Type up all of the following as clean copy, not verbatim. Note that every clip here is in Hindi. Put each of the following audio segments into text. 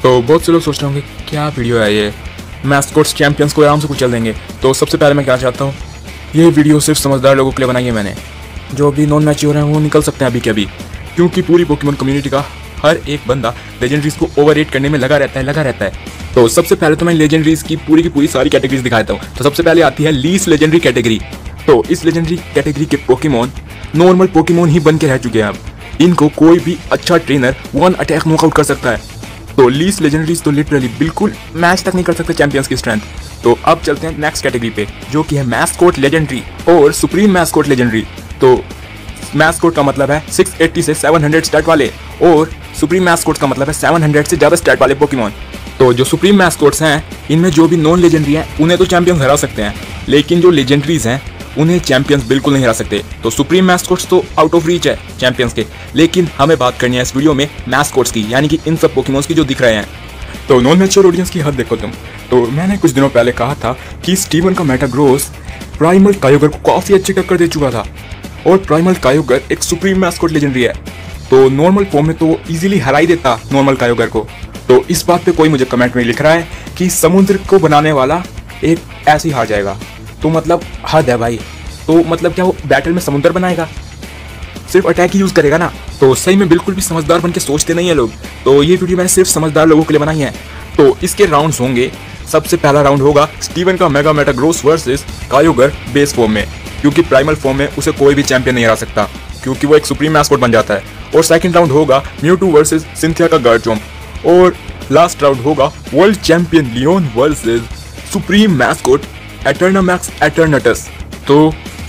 तो बहुत से लोग सोच रहे होंगे क्या वीडियो है ये, मैस्कोट्स चैंपियंस को आराम से कुचल देंगे। तो सबसे पहले मैं क्या चाहता हूँ, ये वीडियो सिर्फ समझदार लोगों के लिए बनाई है मैंने। जो अभी नॉन मैच्योर हैं वो निकल सकते हैं अभी के अभी, क्योंकि पूरी पोकेमॉन कम्युनिटी का हर एक बंदा लेजेंडरीज को ओवररेट करने में लगा रहता है। तो सबसे पहले तो मैं लेजेंडरीज की पूरी सारी कैटेगरीज दिखाता हूँ। तो सबसे पहले आती है लीस्ट लेजेंडरी कैटेगरी। तो इस लेजेंडरी कैटेगरी के पोकेमॉन नॉर्मल पोकेमॉन ही बन के रह चुके हैं। अब इनको कोई भी अच्छा ट्रेनर वन अटैक नॉकआउट कर सकता है। तो लीस्ट लेजेंडरीज तो लिटरली बिल्कुल मैच तक नहीं कर सकते चैंपियंस की स्ट्रेंथ। तो अब चलते हैं नेक्स्ट कैटेगरी पे, जो कि है मैस्कोट लेजेंडरी और सुप्रीम मैस्कोट लेजेंडरी। तो मैस्कोट का मतलब है 680 से 700 स्टैट वाले, और सुप्रीम मैस्कोट का मतलब है 700 से ज़्यादा स्टैट वाले पोकेमॉन। तो जो सुप्रीम मैस्कोट्स हैं इनमें जो भी नॉन लेजेंडरी हैं उन्हें तो चैंपियंस हरा सकते हैं, लेकिन जो लेजेंडरीज हैं उन्हें चैंपियंस बिल्कुल नहीं हरा सकते। तो सुप्रीम मैस्कोट्स तो आउट ऑफ रीच है चैंपियंस के, लेकिन हमें बात करनी है इस वीडियो में मैस्कोट्स की, यानी कि इन सब पोकेमॉन्स की जो दिख रहे हैं। तो नॉन मैच्योर ऑडियंस की हद देखो तुम। तो मैंने कुछ दिनों पहले कहा था कि स्टीवन का मेटाग्रोस प्राइमल कायोगर को काफ़ी अच्छी टक्कर दे चुका था, और प्राइमल कायोगर एक सुप्रीम मैस्कोट लेजेंडरी है। तो नॉर्मल फॉर्म में तो वो इजीली हरा ही देता नॉर्मल कायोगर को। तो इस बात पे कोई मुझे कमेंट में लिख रहा है कि समुद्र को बनाने वाला एक ऐसे ही हार जाएगा। तो मतलब हद है भाई। तो मतलब क्या वो बैटल में समुद्र बनाएगा, सिर्फ अटैक ही यूज करेगा ना। तो सही में बिल्कुल भी समझदार बन के सोचते नहीं है लोग। तो ये वीडियो मैंने सिर्फ समझदार लोगों के लिए बनाई है। तो इसके राउंड्स होंगे। सबसे पहला राउंड होगा स्टीवन का मेगा मेटाग्रोस वर्सेस कायोगर बेस फॉर्म में, क्योंकि प्राइमल फॉर्म में उसे कोई भी चैंपियन नहीं हरा सकता, क्योंकि वो एक सुप्रीम मैस्कोट बन जाता है। और सेकंड राउंड होगा म्यूटू वर्सेस सिंथिया का गार्चम्प, और लास्ट राउंड होगा world champion Leon versus supreme mascot Eternamax Eternatus. तो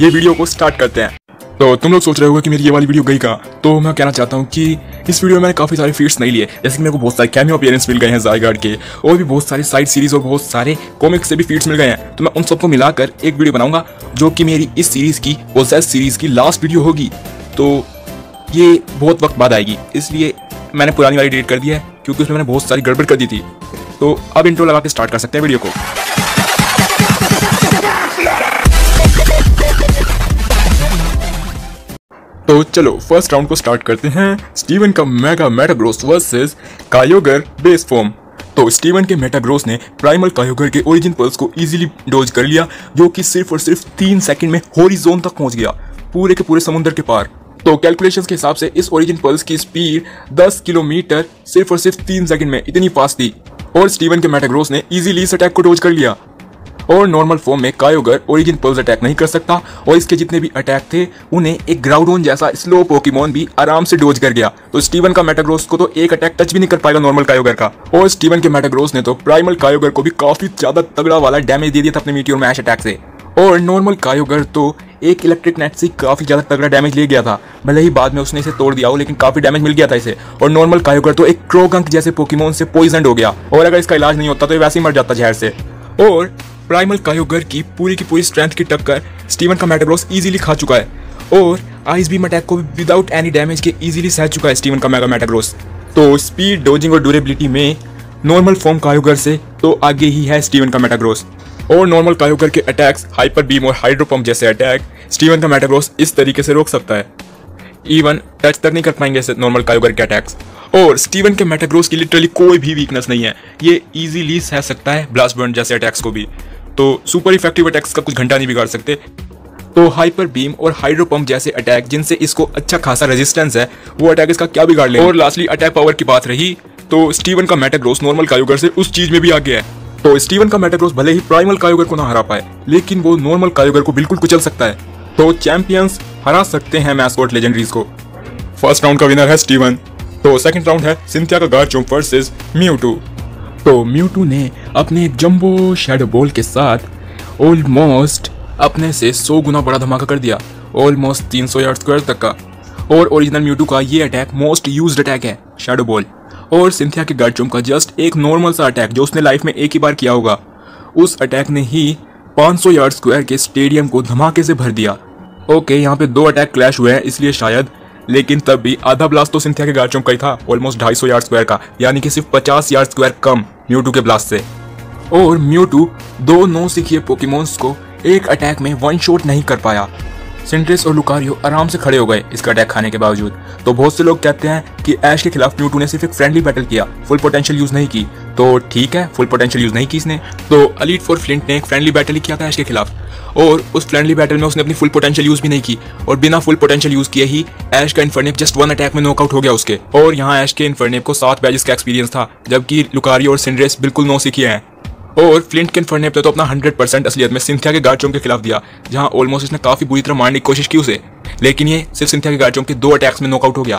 ये वीडियो को स्टार्ट करते हैं। तो तुम लोग सोच रहे होगे कि मेरी ये वाली वीडियो गई कहाँ। तो मैं कहना चाहता हूँ कि इस वीडियो में मैंने काफ़ी सारे फीट्स नहीं लिए, जैसे कि मेरे को बहुत सारे कैमियो अपीयरेंस मिल गए हैं ज़ायगार्ड के, और भी बहुत सारे साइड सीरीज और बहुत सारे कॉमिक्स से भी फीट्स मिल गए हैं। तो मैं उन सबको मिलाकर एक वीडियो बनाऊंगा, जो कि मेरी इस सीरीज़ की पोसेस सीरीज़ की लास्ट वीडियो होगी। तो ये बहुत वक्त बाद आएगी, इसलिए मैंने पुरानी वाली डिलीट कर दी है, क्योंकि उसमें मैंने बहुत सारी गड़बड़ कर दी थी। तो अब इंट्रो लगा के स्टार्ट कर सकते हैं वीडियो को। तो चलो फर्स्ट राउंड को स्टार्ट करते हैं। स्टीवन का मेगा मेटाग्रोस वर्सेस कायोगर बेस फॉर्म। तो स्टीवन के मेटाग्रोस ने प्राइमल कायोगर के ओरिजिन पल्स को इजीली डोज कर लिया, जो कि सिर्फ और सिर्फ 3 सेकंड में हॉरिजॉन तक पहुंच गया, पूरे के पूरे समुद्र के पार। तो कैलकुलेशंस के हिसाब से इस ओरिजिन पल्स की स्पीड 10 किलोमीटर सिर्फ और सिर्फ 3 सेकंड में इतनी फास्ट थी, और स्टीवन के मेटाग्रोस ने इजीली इस अटैक को डोज कर लिया। और नॉर्मल फॉर्म में कायोगर ओरिजिन पल्स अटैक नहीं कर सकता, और इसके जितने भी अटैक थे उन्हें एक ग्राउडोन जैसा स्लो पोकेमॉन भी आराम से डोज कर गया। तो स्टीवन का मेटाग्रोस को तो एक अटैक टच भी नहीं कर पाएगा नॉर्मल कायोगर का। और स्टीवन के मेटाग्रोस ने तो प्राइमल कायोगर को भी काफी ज्यादा तगड़ा वाला डैमेज दे दिया था अपने मीटियोर मैश अटैक से। और नॉर्मल कायोगर तो एक इलेक्ट्रिक नेट से काफी ज्यादा तगड़ा डैमेज ले गया था, भले ही बाद में उसने इसे तोड़ दिया हो, लेकिन काफी डैमेज मिल गया था इसे। और नॉर्मल कायोगर तो एक क्रोगंक जैसे पोकेमॉन से पॉइजनड हो गया, और अगर इसका इलाज नहीं होता तो वैसे ही मर जाता जहर से। और प्राइमल कायोगर की पूरी स्ट्रेंथ की टक्कर स्टीवन का मेटाग्रोस इजीली खा चुका है, और आइस बीम अटैक को भी विदाउट एनी डैमेज के इजीली सह चुका है स्टीवन का मेगा मेटाग्रोस। तो स्पीड, डोजिंग और ड्यूरेबिलिटी में नॉर्मल फॉर्म कायोगर से तो आगे ही है स्टीवन का मेटाग्रोस। और नॉर्मल कायोगर के अटैक्स, हाइपर बीम और हाइड्रो पंप जैसे अटैक स्टीवन का मेटाग्रोस इस तरीके से रोक सकता है, इवन टच तक नहीं कर पाएंगे ऐसे नॉर्मल कायोगर के अटैक्स। और स्टीवन के मेटाग्रोस की लिटरली कोई भी वीकनेस नहीं है, ये इजीली सह सकता है ब्लास्ट बर्न जैसे अटैक्स को भी। तो सुपर इफेक्टिव अटैक्स का कुछ घंटा नहीं बिगाड़ सकते। तो हाइपर बीम और हाइड्रो पंप जैसे अटैक जिनसे इसको अच्छा खासा रेजिस्टेंस है, वो अटैक इसका क्या बिगाड़ ले। और लास्टली अटैक पावर की बात रही, तो स्टीवन का मेटाग्रोस नॉर्मल कायोगर से उस चीज में भी आगे है। तो स्टीवन का मेटाग्रोस भले ही प्राइमल कायोगर को ना हरा पाए, लेकिन वो नॉर्मल कायोगर को बिल्कुल कुचल सकता है। तो चैंपियंस हरा सकते हैं मैस्कोट लेजेंडरीज को। फर्स्ट राउंड का विनर है स्टीवन। तो सेकंड राउंड है सिंथिया का गार्चम्प वर्सेस म्यूटू। तो म्यूटू ने अपने जंबो शैडो बॉल के साथ ऑलमोस्ट अपने से 100 गुना बड़ा धमाका कर दिया, ऑलमोस्ट 300 यार्ड स्क्वायर तक का। और ओरिजिनल म्यूटू का ये अटैक मोस्ट यूज्ड अटैक है, शैडो बॉल। और सिंथिया के गार्चम्प का जस्ट एक नॉर्मल सा अटैक जो उसने लाइफ में एक ही बार किया होगा, उस अटैक ने ही 500 यार्ड स्क्वायर के स्टेडियम को धमाके से भर दिया। ओके, यहाँ पे 2 अटैक क्लैश हुए हैं इसलिए शायद, लेकिन तब भी आधा ब्लास्ट तो सिंथिया के गार्चम्प का ही था, ऑलमोस्ट 250 यार्ड स्क्वायर का, यानी कि सिर्फ 50 यार्ड स्क्वायर कम म्यूटू के ब्लास्ट से। और म्यूटू 2 नौ सीखिए पोकेमॉन्स को एक अटैक में वन शॉट नहीं कर पाया। सिंड्रेस और लुकारियो आराम से खड़े हो गए इसका अटैक खाने के बावजूद। तो बहुत से लोग कहते हैं कि ऐश के खिलाफ म्यूटू ने सिर्फ एक फ्रेंडली बैटल किया, फुल पोटेंशियल यूज नहीं की। तो ठीक है, फुल पोटेंशियल यूज नहीं की इसने। तो एलीट फोर फ्लिंट ने एक फ्रेंडली बैटल ही किया था ऐश के खिलाफ, और उस फ्रेंडली बैटल में उसने अपनी फुल पोटेंशियल यूज भी नहीं की, और बिना फुल पोटेंशियल यूज किए ही ऐश का इन्फर्नेप जस्ट 1 अटैक में नॉकआउट हो गया उसके। और यहाँ ऐश के इन्फर्नेप को 7 बैजेस का एक्सपीरियंस था, जबकि लुकारियो और सिंड्रेस बिल्कुल 9 सीखिए हैं। और फ्लिंट के इन्फर्नेप ने तो अपना 100% असलियत में सिंथिया के गार्डचोम के खिलाफ दिया, जहां ऑलमोस्ट इसने काफी बुरी तरह मारने की कोशिश की उसे, लेकिन ये सिर्फ सिंथिया के गार्डचोम के 2 अटैक्स में नॉकआउट हो गया।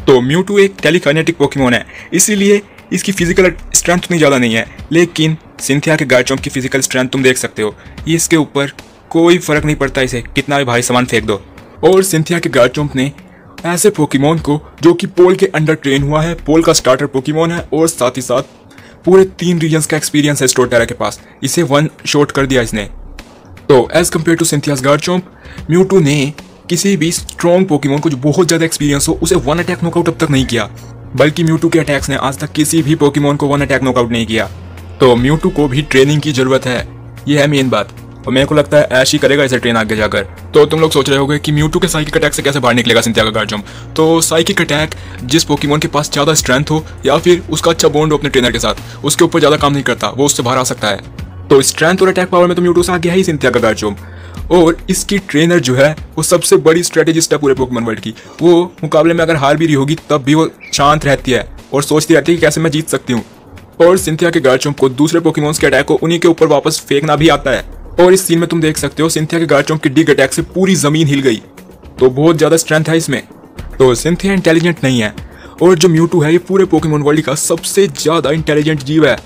तो म्यूटू एक टेलीकाइनेटिक पोकेमोन है, इसीलिए इसकी फिजिकल स्ट्रेंथ उतनी ज़्यादा नहीं है, लेकिन सिंथिया के गार्डचोम की फिजिकल स्ट्रेंथ तुम देख सकते हो, ये इसके ऊपर कोई फर्क नहीं पड़ता इसे कितना भी भारी सामान फेंक दो। और सिंथिया के गार्डचोम ने ऐसे पोकेमोन को जो कि पोल के अंडर ट्रेन हुआ है, पोल का स्टार्टर पोकेमोन है, और साथ ही साथ पूरे 3 रीजन्स का एक्सपीरियंस है स्टोटेरा के पास, इसे 1 शॉट कर दिया इसने। तो एज कम्पेयर टू सिंथियास गार्डचोम, म्यूटू ने किसी भी स्ट्रॉन्ग पोकेमोन को जो बहुत ज़्यादा एक्सपीरियंस हो उसे 1 अटैक नॉकआउट अब तक नहीं किया, बल्कि म्यूटू के अटैक्स ने आज तक किसी भी पोकेमोन को 1 अटैक नॉकआउट नहीं किया। तो म्यूटू को भी ट्रेनिंग की जरूरत है, ये है मेन बात, और मेरे को लगता है ऐश ही करेगा इसे ट्रेन आगे जाकर। तो तुम लोग सोच रहे होगे कि म्यूटू के साइकिक अटैक से कैसे बाहर निकलेगा सिंथिया का गार्डचोम। तो साइकिक अटैक जिस पोकेमोन के पास ज़्यादा स्ट्रेंथ हो या फिर उसका अच्छा बॉन्ड हो अपने ट्रेनर के साथ, उसके ऊपर ज़्यादा काम नहीं करता, वो उससे बाहर आ सकता है। तो स्ट्रेंथ और अटैक पावर में तो म्यूटू से आगे है ही सिंथिया का गार्डचोम, और इसकी ट्रेनर जो है वो सबसे बड़ी स्ट्रेटेजिस्ट है पूरे पोकेमोन वर्ल्ड की। वो मुकाबले में अगर हार भी रही होगी तब भी वो शांत रहती है और सोचती रहती है कि कैसे मैं जीत सकती हूँ। और सिंथिया के गार्डचोम को दूसरे पोकेमोन्स के अटैक को उन्हीं के ऊपर वापस फेंकना भी आता है। और इस सीन में तुम देख सकते हो सिंथिया के गार्डचोम के डिग अटैक से पूरी जमीन हिल गई, तो बहुत ज्यादा स्ट्रेंथ है इसमें। तो सिंथिया इंटेलिजेंट नहीं है, और जो म्यूटू है ये पूरे पोकेमोन वर्ल्ड का सबसे ज्यादा इंटेलिजेंट जीव है।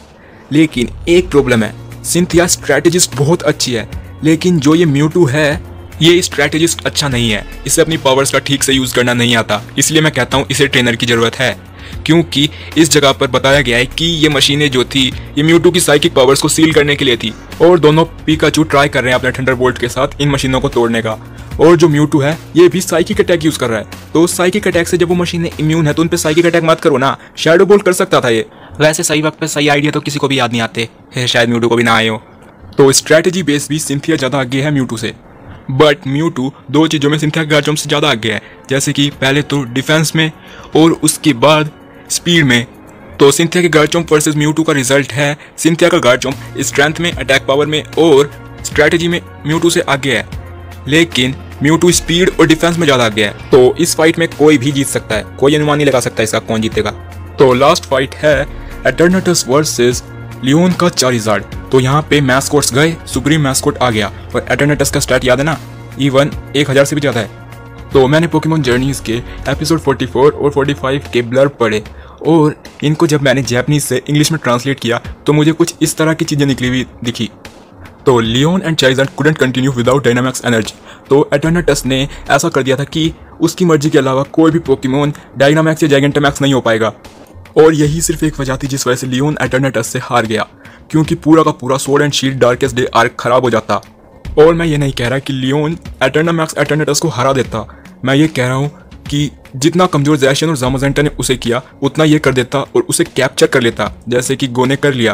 लेकिन एक प्रॉब्लम है, सिंथिया स्ट्रैटेजिस्ट बहुत अच्छी है, लेकिन जो ये म्यूटू है ये स्ट्रैटेजिस्ट अच्छा नहीं है, इसे अपनी पावर्स का ठीक से यूज करना नहीं आता। इसलिए मैं कहता हूँ इसे ट्रेनर की जरूरत है, क्योंकि इस जगह पर बताया गया है कि ये मशीनें जो थी ये म्यूटू की साइकिक पावर्स को सील करने के लिए थी, और दोनों पिकाचू ट्राई कर रहे हैं अपने थंडरबोल्ट के साथ इन मशीनों को तोड़ने का। और जो म्यूटू है ये भी साइकिक अटैक यूज कर रहा है, तो साइकिक अटैक से जब वो मशीनें इम्यून है तो उन पे साइकिक अटैक मत करो ना, शैडो बोल्ट कर सकता था ये। वैसे सही वक्त पे सही आइडिया तो किसी को भी याद नहीं आते, शायद म्यूटू को भी ना आए हो। तो स्ट्रैटेजी बेस भी सिंथिया ज़्यादा आगे है म्यूटू से, बट म्यूटू 2 चीज़ों में सिंथिया के गार्डचोम से ज़्यादा आगे है, जैसे कि पहले तो डिफेंस में और उसके बाद स्पीड में। तो सिंथिया के गार्डचोम वर्सेस म्यूटू का रिजल्ट है सिंथिया का गार्डचोम स्ट्रेंथ में, अटैक पावर में और स्ट्रैटेजी में म्यूटू से आगे है, लेकिन म्यूटू स्पीड और डिफेंस में ज़्यादा आगे है। तो इस फाइट में कोई भी जीत सकता है, कोई अनुमान नहीं लगा सकता इसका कौन जीतेगा। तो लास्ट फाइट है एटर्नेटस वर्सेस लियोन का चारिज़ार्ड। तो यहाँ पे मैस्कोट्स गए, सुप्रीम मैस्कोट आ गया, और एटर्नेटस का स्टैट याद है ना, इवन 1000 से भी ज़्यादा है। तो मैंने पोकेमोन जर्नीज के एपिसोड 44 और 45 के ब्लर पढ़े, और इनको जब मैंने जापानीज से इंग्लिश में ट्रांसलेट किया तो मुझे कुछ इस तरह की चीज़ें निकली हुई दिखी। तो Leon and Charizard couldn't continue without Dynamax energy. तो एटर्नेटस ने ऐसा कर दिया था कि उसकी मर्जी के अलावा कोई भी पोकेमोन डायनामैक्स या जाइगेंटामैक्स नहीं हो पाएगा, और यही सिर्फ एक वजह थी जिस वजह से लियोन एटर्नेटस से हार गया, क्योंकि पूरा का पूरा sword and shield darkest day arc खराब हो जाता। और मैं ये नहीं कह रहा कि लियोन एटर्नामैक्स एटर्नेटस को हरा देता, मैं ये कह रहा हूँ कि जितना कमजोर जैशन और जामाजेंटा ने उसे किया उतना ये कर देता और उसे कैप्चर कर लेता, जैसे कि गो ने कर लिया।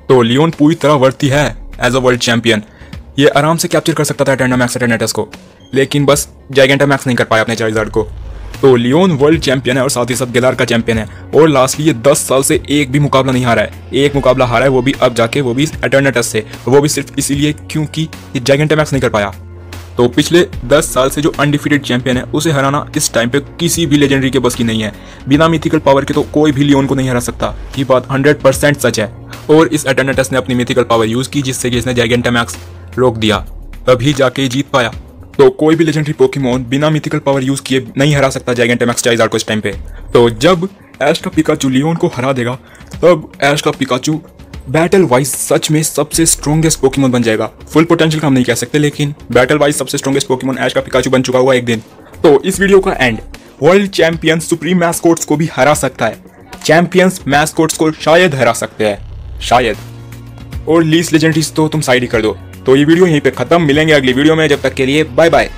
तो लियोन पूरी तरह वर्ती है एज अ वर्ल्ड चैंपियन, ये आराम से कैप्चर कर सकता था एटर्नामैक्स एटर्नेटस को, लेकिन बस जाइगेंटामैक्स नहीं कर पाया अपने चारिज़ार्ड को। तो लियोन वर्ल्ड चैंपियन है और साथ ही साथ गेलार का चैंपियन है, और लास्टली ये 10 साल से एक भी मुकाबला नहीं हारा है। एक मुकाबला हारा है, वो भी अब जाके, वो भी एटर्नेटस से, वो भी सिर्फ इसीलिए क्योंकि ये जाइगेंटामैक्स नहीं कर पाया। तो पिछले 10 साल से जो अनडिफीटेड चैंपियन है उसे हराना इस टाइम पे किसी भी लेजेंडरी के बस की नहीं है। बिना मिथिकल पावर के तो कोई भी लियोन को नहीं हरा सकता, ये बात 100% सच है। और इस एटर्नेटस ने अपनी मिथिकल पावर यूज की, जिससे कि इसने जाइगेंटामैक्स रोक दिया, तभी जाके जीत पाया। तो कोई भी लेजेंडरी पोकेमोन बिना मिथिकल पावर यूज किए नहीं हरा सकता जाइगेंटामैक्स चारिज़ार्ड को इस टाइम पे। तो जब ऐश का पिकाचू लियोन को हरा देगा, तब ऐश का पिकाचू बैटल वाइज सच में सबसे स्ट्रॉन्गेस्ट पोकेमोन बन जाएगा। फुल पोटेंशियल का हम नहीं कह सकते, लेकिन बैटल वाइज सबसे स्ट्रॉन्गेस्ट पोकेमोन ऐश का पिकाचू बन चुका हुआ एक दिन। तो इस वीडियो का एंड, वर्ल्ड चैंपियन सुप्रीम मैस्कोट्स को भी हरा सकता है, चैंपियंस मैस्कोट्स को शायद हरा सकते हैं, शायद, और लीस्ट लेजेंडरीज तो तुम साइड ही कर दो। तो ये वीडियो यहीं पे खत्म, मिलेंगे अगली वीडियो में, जब तक के लिए बाय बाय।